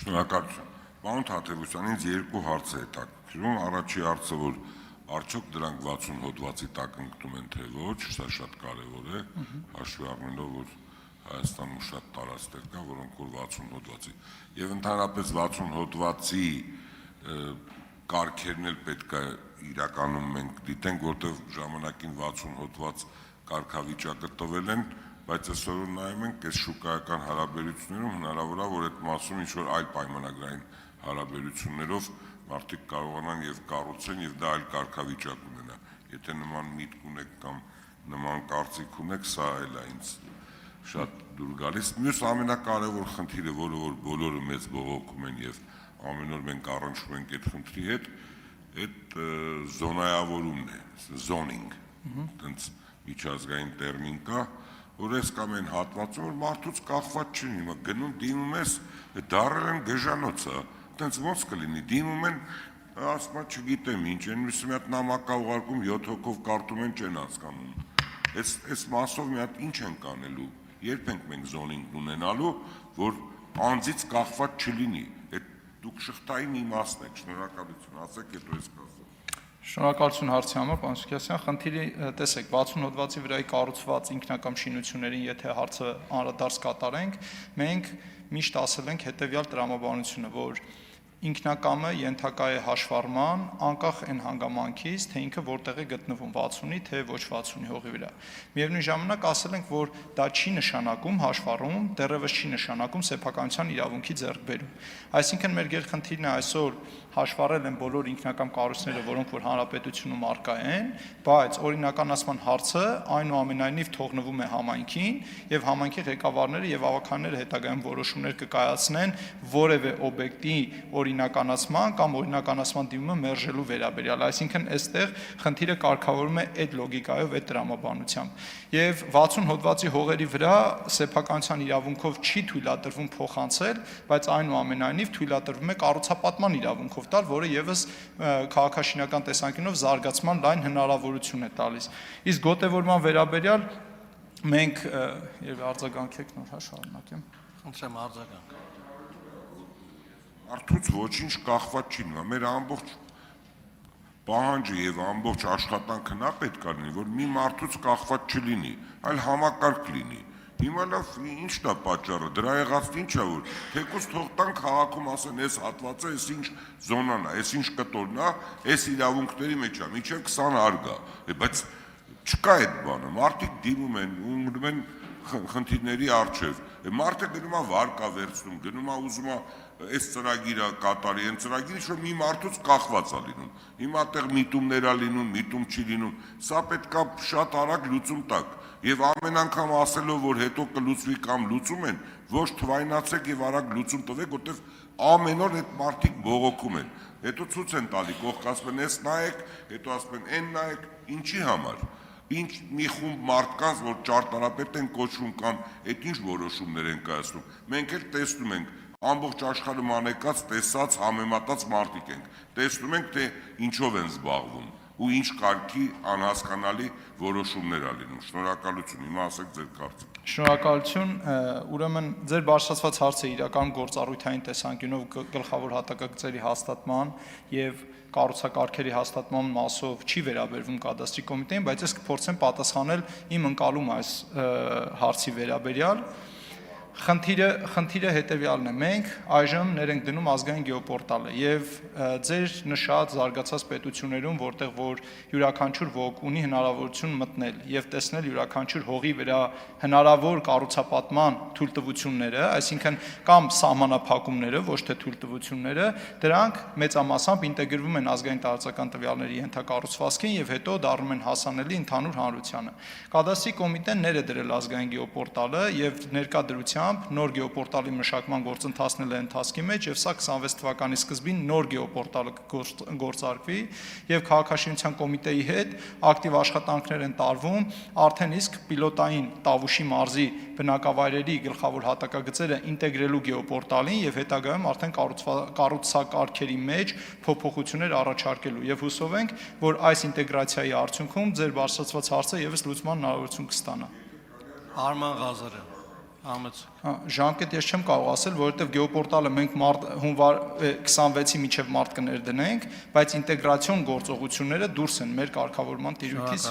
Շնորհակալություն։ Պարոն Թադևոսյան, ինձ երկու հարց է հետաքրքրում։ Առաջի հարցը, որ արդյոք դրանք 60 հոդվածի տակ ընկնում են, թե ոչ, սա շատ կարևոր է, հաշվի առնելով, որ Հայաստանում շատ տարածքներ կա, որոնք որ 60 հոդվածի, եւ ընդհանրապես 60 հոդվածի կարգերն էլ պետք է իրականում մենք դիտենք, որտեղ ժամանակին 60 հոդված կարգավիճակը տվել են, բայց այսօր նայում ենք այս շուկայական հարաբերություններում հնարավոր է, որ այդ մասում ինչ-որ այլ պայմանագրային հարաբերություններով մարդիկ կարողանան եւ կառուցեն եւ դա այլ կարգավիճակ ունենա։ Եթե նման միտք ունեք կամ նման կարծիք ունեք, սա էլ է ինձ շատ դուր գալիս։ Մյուս ամենակարևոր խնդիրը, որը որ բոլորը մեծ բողոքում են եւ ամեն օր մենք առնչվում ենք այդ խնդրի հետ, այդ զոնայավորումն է, zoning, այդպես միջազգային տերմին կա, որ այս կամ այն հատվածում, որ մարդուց կախված չի, հիմա գնում դիմում ես, դարել են գժանոցը, այդպես ոնց կլինի, դիմում են, ասма չգիտեմ ինչ, են մի հատ նամակ ուղարկում 7 հոգով կարդում են չեն հասկանում։ Այս մասով մի հատ ինչ ենք անելու, երբ ենք մենք zoning ունենալու, որ անձից կախված չլինի, այդ դուք շղթային իմաստն եք, շնորհակալություն, ասեք հետո ես կասեմ։ Շնորհակալություն հարցի համար, պարոն Սարգսյան, խնդիրը տեսեք, 60 հոդվածի վրայի կառուցված ինքնակամ շինություններին, եթե հարցը անդրադարձ կատարենք, մենք միշտ ասել ենք հետևյալ տրամաբանությունը, որ ինքնակամը ենթակա է հաշվառման, անկախ այն հանգամանքից, թե ինքը որտեղ է գտնվում 60-ի, թե ոչ 60-ի հողի վրա։ Միևնույն ժամանակ ասել ենք, որ դա չի նշանակում հաշվառում, դեռևս չի նշանակում սեփականության իրավունքի ձեռքբերում։ Այսինքն մեր գերխնդիրն է այսօր հաշվառել են բոլոր ինքնակամ կառույցները, որոնք որ հանրապետությունում առկա են, բայց օրինականացման հարցը այնուամենայնիվ թողնվում է համայնքին եւ համայնքի ղեկավարները եւ ավականները հետագայում որոշումներ կկայացնեն որևէ օբյեկտի օրինականացման կամ օրինականացման դիմումը մերժելու վերաբերյալ, այսինքն այստեղ խնդիրը կարգավորվում է այդ լոգիկայով, այդ տրամաբանությամբ։ Եվ 60 հոդվածի հողերի վրա սեփականության իրավունքով չի թույլատրվում փոխանցել, բայց այնուամենայնիվ թույլատրվում է կառուցապատման իրավունքով տալ, որը եւս քաղաքաշինական տեսանկյունով զարգացման լայն հնարավորություն է տալիս։ Իսկ գոտեվորման վերաբերյալ մենք եւ արձագանքեք նոր շարունակեմ։ Խնդրեմ արձագանք։ Արդյոք ոչինչ կախված չի նրա, մեր ամբողջ պահանջը եւ ամբողջ աշխատանքը նա պետք է լինի, որ մի մարդուց կախված չլինի, այլ համակարգ լինի։ Հիմա լավ, ի՞նչն է պատճառը, դրա եղածն ինչ է, որ թեկուզ թող տան քաղաքում ասեն, այս հատվածը, այս ինչ զոնան է, այս ինչ կտորն է, այս իրավունքների մեջ է, մինչև 20 հարգա, բայց չկա այդ բանը, մարդիկ դիմում են, ունգնում են խնդիրների առջև, մարդը գնում է վարկա վերցնում, գնում է ուզում է այս ծրագիրը կատարի, այն ծրագիրը ինչ-որ մի մարդուց կախված է լինում, հիմա այդտեղ միտումներ է լինում, միտում չի լինում, սա պետք է շատ արագ լուծում տակ, եւ ամեն անգամ ասելով, որ հետո կլուծվի կամ լուծում են, ոչ թվայնացեք եւ արագ լուծում տվեք, որտեղ ամեն օր այդ մարդիկ բողոքում են, հետո ցույց են տալի, կողք ասում են, այս նայեք, հետո ասում են, այն նայեք, ինչի համար։ Ինչ մի խումբ մարդկանց, որ ճարտարապետ են կոչվում կամ այդ ինչ որոշումներ են կայացնում, մենք էլ տեսնում ենք, ամբողջ աշխարհում անեկած, տեսած, համեմատած մարդիկ ենք, տեսնում ենք, թե ինչով են զբաղվում ու ինչ կարգի անհասկանալի որոշումներ ա լինում։ Շնորհակալություն, հիմա ասեք ձեր կարծիքը։ Շնորհակալություն, ուրեմն ձեր բարձրացված հարցը իրական գործառույթային տեսանկյունով գլխավոր հատակագծերի հաստատման եւ կառուցակարգերի հաստատման մասով չի վերաբերվում կադաստրի կոմիտեին, բայց ես կփորձեմ պատասխանել իմ ընկալում այս հարցի վերաբերյալ։ Խնդիրը հետևյալն է, մենք այժմ ներ ենք դնում ազգային գեոպորտալը եւ ձեր նշած զարգացած պետություններում, որտեղ որ յուրաքանչյուր ոք ունի հնարավորություն մտնել եւ տեսնել յուրաքանչյուր հողի վրա հնարավոր կառուցապատման թույլտվությունները, այսինքն կամ սահմանափակումները, ոչ թե թույլտվությունները, դրանք մեծամասամբ ինտեգրվում են ազգային տարածական տվյալների ենթակառուցվածքին եւ հետո դառնում են հասանելի ընդհանուր հանրությանը։ Կադաստրի կոմիտեն ներ է դրել ազգային գեոպորտալը եւ ներկա դրությամբ նոր գեոպորտալի մշակման գործընթացն է ընթացքի մեջ եւ սա 26 թվականի սկզբին նոր գեոպորտալը գործարկվի եւ քաղաքաշինության կոմիտեի հետ ակտիվ աշխատանքներ են տարվում արդեն իսկ պիլոտային Տավուշի մարզի բնակավայրերի գլխավոր հատակագծերը ինտեգրելու գեոպորտալին եւ հետագայում արդեն կառուցակարգերի մեջ փոփոխություններ առաջարկելու եւ հուսով ենք որ այս ինտեգրացիայի արդյունքում ձեր բարձրացված հարցը եւս լուծման հնարավորություն կստանա։ Արման Ղազարյան Ժամկետ ես չեմ կարող ասել, որովհետև գեոպորտալը մենք հունվար 26-ի միջև մարտ կներդնենք, բայց ինտեգրացիոն գործողությունները դուրս են մեր կարգավորման տիրույթից։